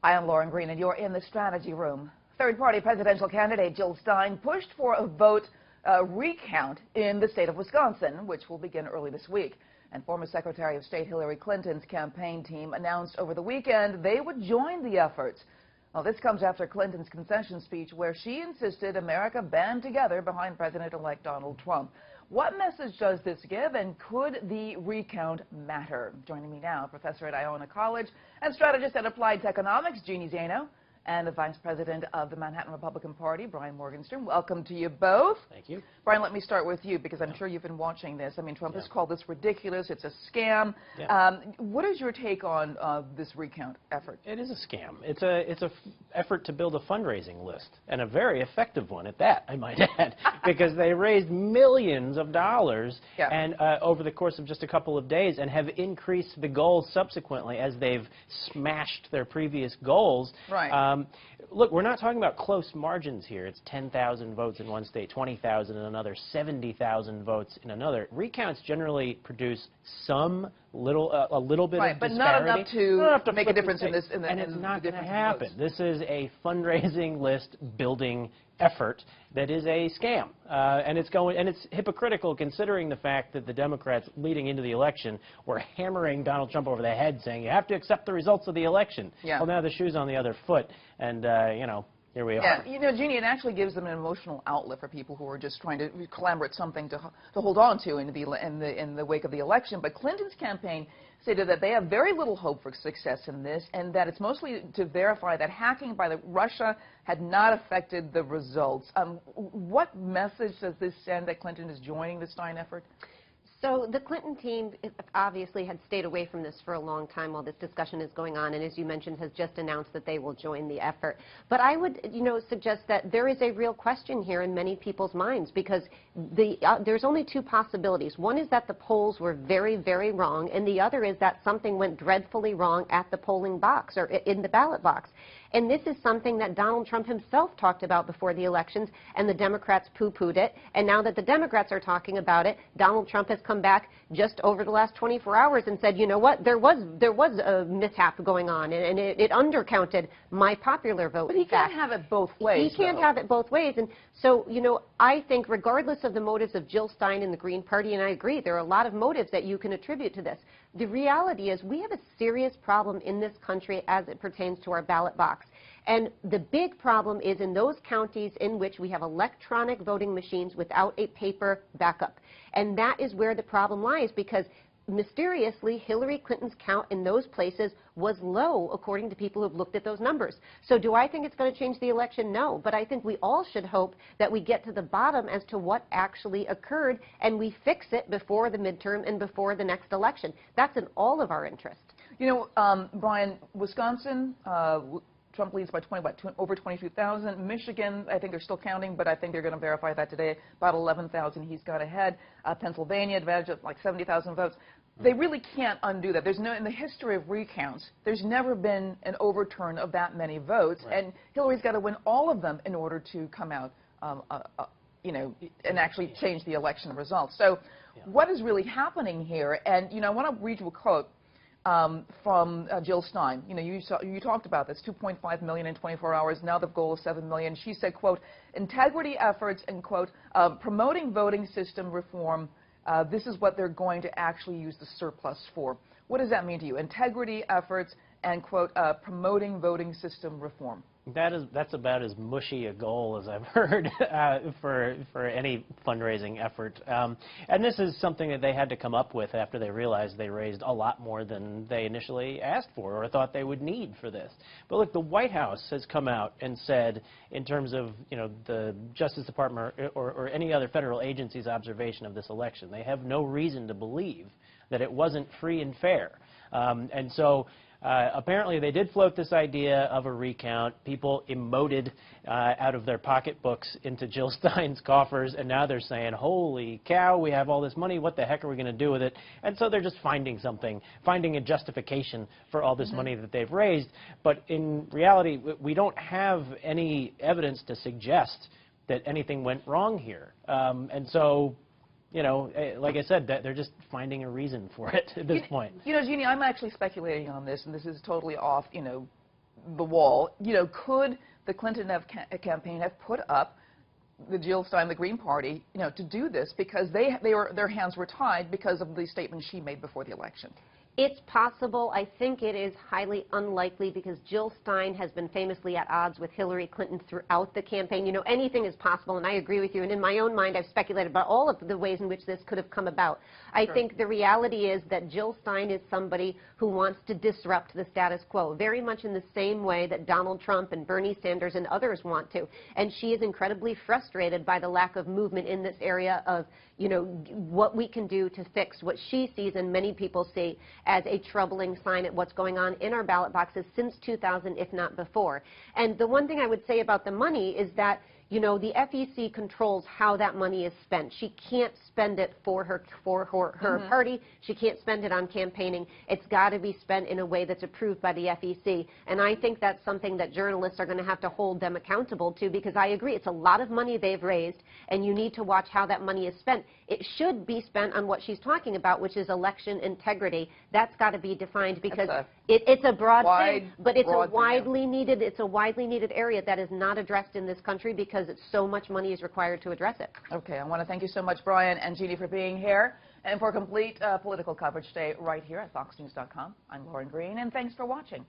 I am Lauren Green, and you're in the strategy room. Third-party presidential candidate Jill Stein pushed for a vote recount in the state of Wisconsin, which will begin early this week. And former Secretary of State Hillary Clinton's campaign team announced over the weekend they would join the efforts. Well, this comes after Clinton's concession speech where she insisted America band together behind President-elect Donald Trump. What message does this give, and could the recount matter? Joining me now, professor at Iona College and strategist at Applied Economics, Jeannie Zaino, and the vice president of the Manhattan Republican Party, Brian Morgenstern. Welcome to you both. Thank you. Brian, let me start with you because I'm sure you've been watching this. I mean, Trump has called this ridiculous. It's a scam. What is your take on this recount effort? It is a scam. It's a effort to build a fundraising list, and a very effective one at that, I might add, because they raised millions of dollars and over the course of just a couple of days, and have increased the goals subsequently as they've smashed their previous goals. Right. Look, we're not talking about close margins here. It's 10,000 votes in one state, 20,000 in another, 70,000 votes in another. Recounts generally produce a little bit of disparity, but not enough to make a difference in this. And it's not going to happen. This is a fundraising list building effort that is a scam, and it's hypocritical considering the fact that the Democrats leading into the election were hammering Donald Trump over the head, saying you have to accept the results of the election. Well, now the shoe's on the other foot, and here we are. You know, Jeannie, it actually gives them an emotional outlet for people who are just trying to clamor at something to hold on to in the wake of the election. But Clinton's campaign stated that they have very little hope for success in this, and that it's mostly to verify that hacking by Russia had not affected the results. What message does this send that Clinton is joining the Stein effort? So the Clinton team obviously had stayed away from this for a long time while this discussion is going on, and as you mentioned, has just announced that they will join the effort. But I would, suggest that there is a real question here in many people's minds, because there's only two possibilities. One is that the polls were very, very wrong, and the other is that something went dreadfully wrong at the polling box or in the ballot box. And this is something that Donald Trump himself talked about before the elections, and the Democrats poo-pooed it. And now that the Democrats are talking about it, Donald Trump has come back just over the last 24 hours and said, you know what, there was a mishap going on, and it undercounted my popular vote. But he can't have it both ways. He can't have it both ways. And so, I think regardless of the motives of Jill Stein and the Green Party, and I agree, there are a lot of motives that you can attribute to this. The reality is we have a serious problem in this country as it pertains to our ballot box. And the big problem is in those counties in which we have electronic voting machines without a paper backup. And that is where the problem lies, because mysteriously, Hillary Clinton's count in those places was low, according to people who've looked at those numbers. So do I think it's going to change the election? No. But I think we all should hope that we get to the bottom as to what actually occurred, and we fix it before the midterm and before the next election. That's in all of our interest. Brian, Wisconsin, Trump leads by over 22,000. Michigan, I think they're still counting, but I think they're going to verify that today. About 11,000 he's got ahead. Pennsylvania, advantage of like 70,000 votes. They really can't undo that. There's in the history of recounts, there's never been an overturn of that many votes, and Hillary's got to win all of them in order to come out, and actually change the election results. So what is really happening here? And, I want to read you a quote from Jill Stein. You talked about this, 2.5 million in 24 hours. Now the goal is 7 million. She said, quote, integrity efforts and, quote, promoting voting system reform. This is what they're going to actually use the surplus for. What does that mean to you? Integrity efforts and, quote, promoting voting system reform. That's about as mushy a goal as I've heard for any fundraising effort. And this is something that they had to come up with after they realized they raised a lot more than they initially asked for or thought they would need for this. But look, the White House has come out and said, in terms of the Justice Department or any other federal agency's observation of this election, they have no reason to believe that it wasn't free and fair. And so apparently they did float this idea of a recount. People emoted out of their pocketbooks into Jill Stein's coffers, and now they're saying, holy cow, we have all this money, what the heck are we going to do with it? And so they're just finding a justification for all this money that they've raised. But in reality, we don't have any evidence to suggest that anything went wrong here. And so like I said, they're just finding a reason for it at this point. Jeannie, I'm actually speculating on this, and this is totally off, the wall. You know, could the Clinton campaign have put up the Jill Stein, the Green Party, you know, to do this because their hands were tied because of the statement she made before the election? It's possible. I think it is highly unlikely because Jill Stein has been famously at odds with Hillary Clinton throughout the campaign. You know, anything is possible, and I agree with you. And in my own mind, I've speculated about all of the ways in which this could have come about. I think the reality is that Jill Stein is somebody who wants to disrupt the status quo, very much in the same way that Donald Trump and Bernie Sanders and others want to. And she is incredibly frustrated by the lack of movement in this area of, you know, what we can do to fix what she sees and many people see as a troubling sign at what's going on in our ballot boxes since 2000, if not before. And the one thing I would say about the money is that, you know, the FEC controls how that money is spent. She can't spend it for her party. She can't spend it on campaigning. It's got to be spent in a way that's approved by the FEC. And I think that's something that journalists are going to have to hold them accountable to, because I agree, it's a lot of money they've raised, and you need to watch how that money is spent. It should be spent on what she's talking about, which is election integrity. That's got to be defined, because it's a broad thing, but it's a widely needed area that is not addressed in this country because so much money is required to address it. Okay, I want to thank you so much, Brian and Jeannie, for being here. And for complete political coverage, stay right here at foxnews.com. I'm Lauren Green, and thanks for watching.